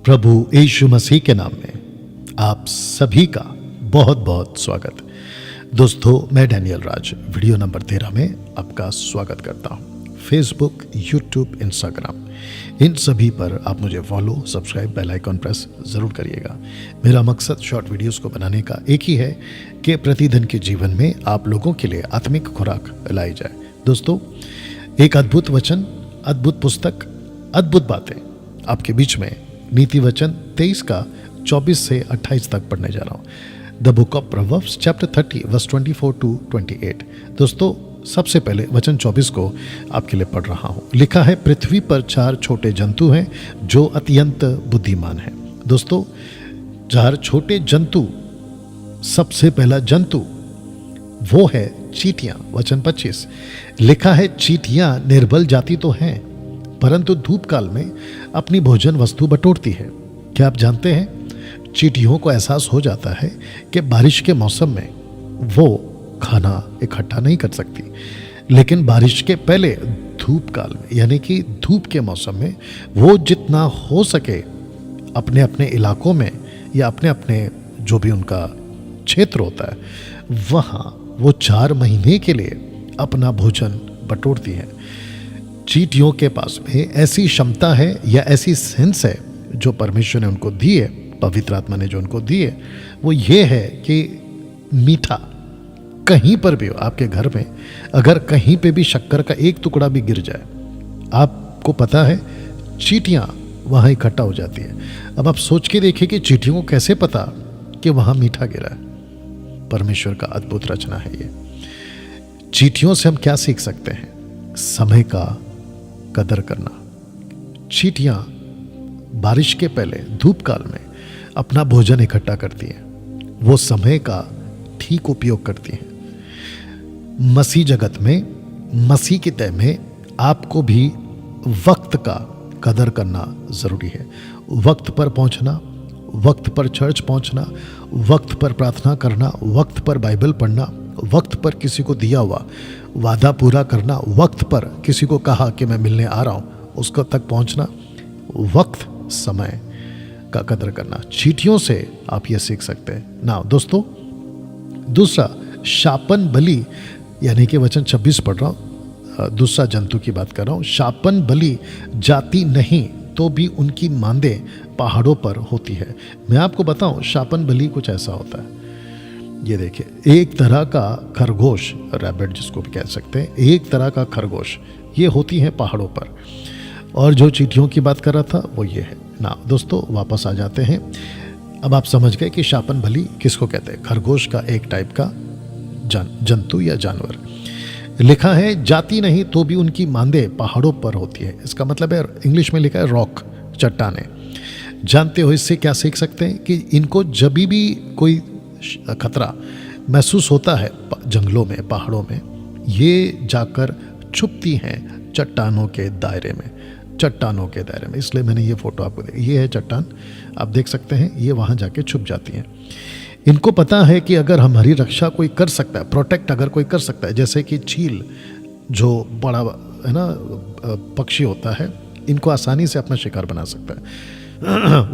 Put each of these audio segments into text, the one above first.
प्रभु यीशु मसीह के नाम में आप सभी का बहुत बहुत स्वागत। दोस्तों, मैं डैनियल राज वीडियो नंबर 13 में आपका स्वागत करता हूं। फेसबुक, यूट्यूब, इंस्टाग्राम, इन सभी पर आप मुझे follow, subscribe, bell icon press ज़रूर करिएगा। मेरा मकसद शॉर्ट वीडियोस को बनाने का एक ही है कि प्रतिदिन के जीवन में आप लोगों के लिए आत्मिक खुराक लाई जाए। दोस्तों, एक अद्भुत वचन, अद्भुत पुस्तक, अद्भुत बातें आपके बीच में नीति वचन 23 का 24 से 28 तक पढ़ने जा रहा हूँ। The book of proverbs chapter 30 verse 24 to 28। दोस्तों, सबसे पहले वचन 24 को आपके लिए पढ़ रहा हूँ। लिखा है, पृथ्वी पर 4 छोटे जंतु हैं जो अत्यंत बुद्धिमान हैं। दोस्तों, 4 छोटे जंतु, सबसे पहला जंतु वो है चींटियां। वचन 25 लिखा है, चींटियां निर्बल जाति तो हैं परंतु धूप काल में अपनी भोजन वस्तु बटोरती है। क्या आप जानते हैं, चींटियों को एहसास हो जाता है कि बारिश के मौसम में वो खाना इकट्ठा नहीं कर सकती, लेकिन बारिश के पहले धूप काल में यानी कि धूप के मौसम में वो जितना हो सके अपने अपने इलाकों में या अपने अपने जो भी उनका क्षेत्र होता है वहाँ वो 4 महीने के लिए अपना भोजन बटोरती है। चींटियों के पास में ऐसी क्षमता है या ऐसी सेंस है जो परमेश्वर ने उनको दी है, पवित्र आत्मा ने जो उनको दी है, वो ये है कि मीठा कहीं पर भी हो, आपके घर में अगर कहीं पे भी शक्कर का एक टुकड़ा भी गिर जाए, आपको पता है चींटियां वहाँ इकट्ठा हो जाती है। अब आप सोच के देखिए कि चींटियों को कैसे पता कि वहाँ मीठा गिरा है। परमेश्वर का अद्भुत रचना है ये। चींटियों से हम क्या सीख सकते हैं? समय का कदर करना। चींटियां बारिश के पहले धूप काल में अपना भोजन इकट्ठा करती हैं। वो समय का ठीक उपयोग करती हैं। मसीह जगत में, मसीह की तय में आपको भी वक्त का कदर करना जरूरी है। वक्त पर पहुंचना, वक्त पर चर्च पहुंचना, वक्त पर प्रार्थना करना, वक्त पर बाइबल पढ़ना, वक्त पर किसी को दिया हुआ वादा पूरा करना, वक्त पर किसी को कहा कि मैं मिलने आ रहा हूँ उसको तक पहुँचना, वक्त समय का कदर करना। चींटियों से आप ये सीख सकते हैं ना। दोस्तों, दूसरा शापन बलि यानी कि वचन 26 पढ़ रहा हूँ, दूसरा जंतु की बात कर रहा हूँ। शापन बलि जाती नहीं तो भी उनकी मांदे पहाड़ों पर होती है। मैं आपको बताऊं, शापन बलि कुछ ऐसा होता है। ये देखिए, एक तरह का खरगोश, रैबिट जिसको भी कह सकते हैं, एक तरह का खरगोश, ये होती है पहाड़ों पर। और जो चींटियों की बात कर रहा था वो ये है ना। दोस्तों, वापस आ जाते हैं। अब आप समझ गए कि शापन बलि किसको कहते हैं? खरगोश का एक टाइप का जंतु या जानवर। लिखा है, जाती नहीं तो भी उनकी मांदे पहाड़ों पर होती है। इसका मतलब है, इंग्लिश में लिखा है रॉक, चट्टाने। जानते हो इससे क्या सीख सकते हैं कि इनको जब भी कोई खतरा महसूस होता है जंगलों में, पहाड़ों में, ये जाकर छुपती हैं चट्टानों के दायरे में, चट्टानों के दायरे में। इसलिए मैंने ये फोटो आपको दी। ये है चट्टान, आप देख सकते हैं, ये वहाँ जाके छुप जाती हैं। इनको पता है कि अगर हमारी रक्षा कोई कर सकता है, प्रोटेक्ट अगर कोई कर सकता है, जैसे कि चील जो बड़ा है ना पक्षी होता है, इनको आसानी से अपना शिकार बना सकता है।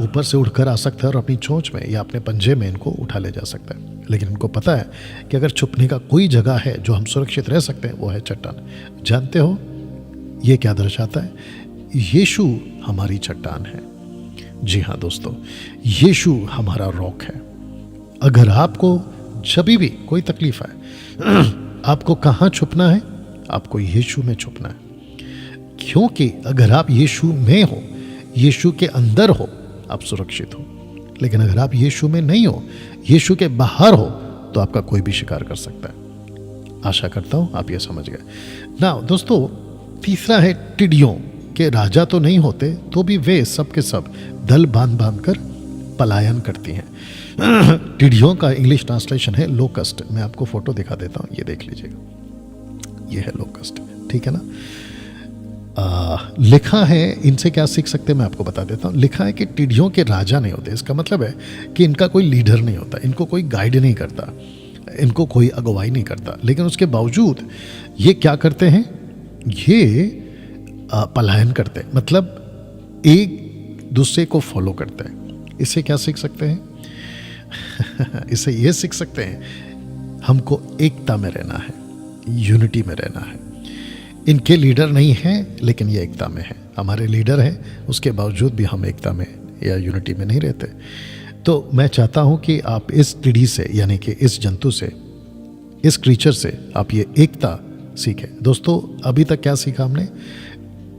ऊपर से उड़कर आ सकता है और अपनी चोंच में या अपने पंजे में इनको उठा ले जा सकता है। लेकिन इनको पता है कि अगर छुपने का कोई जगह है जो हम सुरक्षित रह सकते हैं, वो है चट्टान। जानते हो ये क्या दर्शाता है? यीशु हमारी चट्टान है। जी हाँ दोस्तों, यीशु हमारा रॉक है। अगर आपको जब भी कोई तकलीफ है, आपको कहाँ छुपना है? आपको यीशु में छुपना है। क्योंकि अगर आप यीशु में हो, यीशु के अंदर हो, आप सुरक्षित हो। लेकिन अगर आप यीशु में नहीं हो, यीशु के बाहर हो, तो आपका कोई भी शिकार कर सकता है। आशा करता हूं आप ये समझ गए ना। दोस्तों, तीसरा है, टिड्डियों के राजा तो नहीं होते तो भी वे सब के सब दल बांध बांध कर पलायन करती हैं। टिड्डियों का इंग्लिश ट्रांसलेशन है लोकस्ट। मैं आपको फोटो दिखा देता हूं, ये देख लीजिएगा, ये है लोकस्ट, ठीक है ना। लिखा है, इनसे क्या सीख सकते हैं मैं आपको बता देता हूँ। लिखा है कि टिड्डियों के राजा नहीं होते। इसका मतलब है कि इनका कोई लीडर नहीं होता, इनको कोई गाइड नहीं करता, इनको कोई अगुवाई नहीं करता। लेकिन उसके बावजूद ये क्या करते हैं? ये पलायन करते हैं। मतलब एक दूसरे को फॉलो करते हैं। इससे क्या सीख सकते हैं? इससे ये सीख सकते हैं हमको एकता में रहना है, यूनिटी में रहना है। इनके लीडर नहीं हैं लेकिन ये एकता में है। हमारे लीडर हैं, उसके बावजूद भी हम एकता में या यूनिटी में नहीं रहते। तो मैं चाहता हूं कि आप इस टिड्डी से, यानी कि इस जंतु से, इस क्रीचर से आप ये एकता सीखें। दोस्तों, अभी तक क्या सीखा हमने?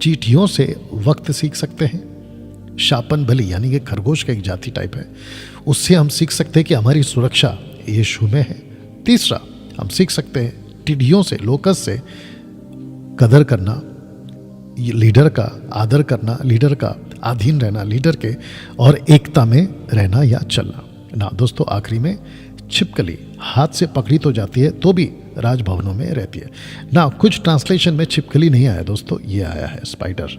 चींटियों से वक्त सीख सकते हैं। शापन बलि यानी कि खरगोश का एक जाति टाइप है, उससे हम सीख सकते हैं कि हमारी सुरक्षा यीशु में है। तीसरा, हम सीख सकते हैं टिड्डियों से, लोकस से कदर करना, लीडर का आदर करना, लीडर का अधीन रहना, लीडर के, और एकता में रहना या चलना ना। दोस्तों, आखिरी में छिपकली हाथ से पकड़ी तो जाती है तो भी राजभवनों में रहती है ना। कुछ ट्रांसलेशन में छिपकली नहीं आया दोस्तों, ये आया है स्पाइडर।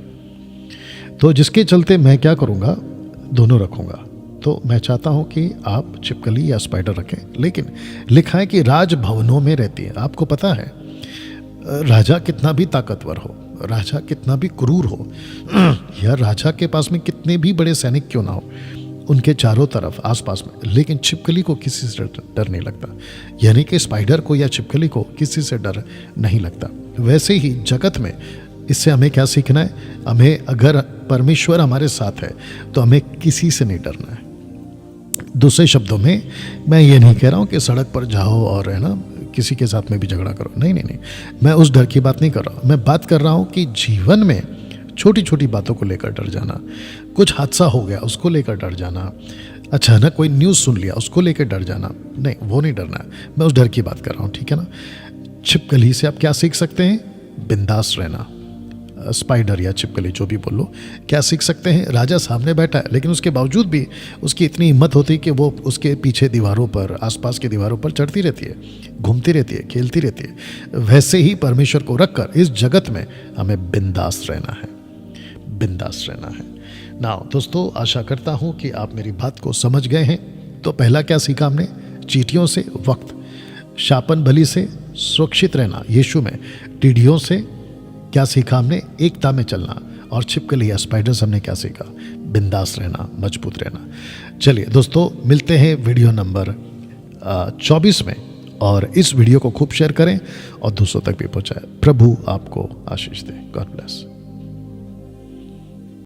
तो जिसके चलते मैं क्या करूँगा, दोनों रखूँगा। तो मैं चाहता हूँ कि आप छिपकली या स्पाइडर रखें, लेकिन लिखा है कि राजभवनों में रहती है। आपको पता है, राजा कितना भी ताकतवर हो, राजा कितना भी क्रूर हो, या राजा के पास में कितने भी बड़े सैनिक क्यों ना हो, उनके चारों तरफ आसपास में, लेकिन छिपकली को किसी से डर नहीं लगता। यानी कि स्पाइडर को या छिपकली को किसी से डर नहीं लगता। वैसे ही जगत में इससे हमें क्या सीखना है? हमें, अगर परमेश्वर हमारे साथ है तो हमें किसी से नहीं डरना है। दूसरे शब्दों में, मैं ये नहीं कह रहा हूँ कि सड़क पर जाओ और है ना किसी के साथ में भी झगड़ा करो, नहीं नहीं नहीं, मैं उस डर की बात नहीं कर रहा हूँ। मैं बात कर रहा हूँ कि जीवन में छोटी छोटी बातों को लेकर डर जाना, कुछ हादसा हो गया उसको लेकर डर जाना, अचानक कोई न्यूज़ सुन लिया उसको लेकर डर जाना, नहीं, वो नहीं डरना है। मैं उस डर की बात कर रहा हूँ, ठीक है ना। छिपकली से आप क्या सीख सकते हैं? बिंदास रहना। स्पाइडर या छिपकली जो भी बोल लो, क्या सीख सकते हैं? राजा सामने बैठा है लेकिन उसके बावजूद भी उसकी इतनी हिम्मत होती है कि वो उसके पीछे दीवारों पर, आसपास की दीवारों पर चढ़ती रहती है, घूमती रहती है, खेलती रहती है। वैसे ही परमेश्वर को रखकर इस जगत में हमें बिंदास रहना है, बिंदास रहना है ना। दोस्तों, आशा करता हूं कि आप मेरी बात को समझ गए हैं। तो पहला क्या सीखा हमने? चींटियों से वक्त, शापन बलि से सुरक्षित रहना यीशु में, टिड्डियों से क्या सीखा हमने? एकता में चलना, और छिपकली या स्पाइडर से हमने क्या सीखा? बिंदास रहना, मजबूत रहना। चलिए दोस्तों, मिलते हैं वीडियो नंबर 24 में, और इस वीडियो को खूब शेयर करें और दूसरों तक भी पहुंचाएं। प्रभु आपको आशीष दे। God bless.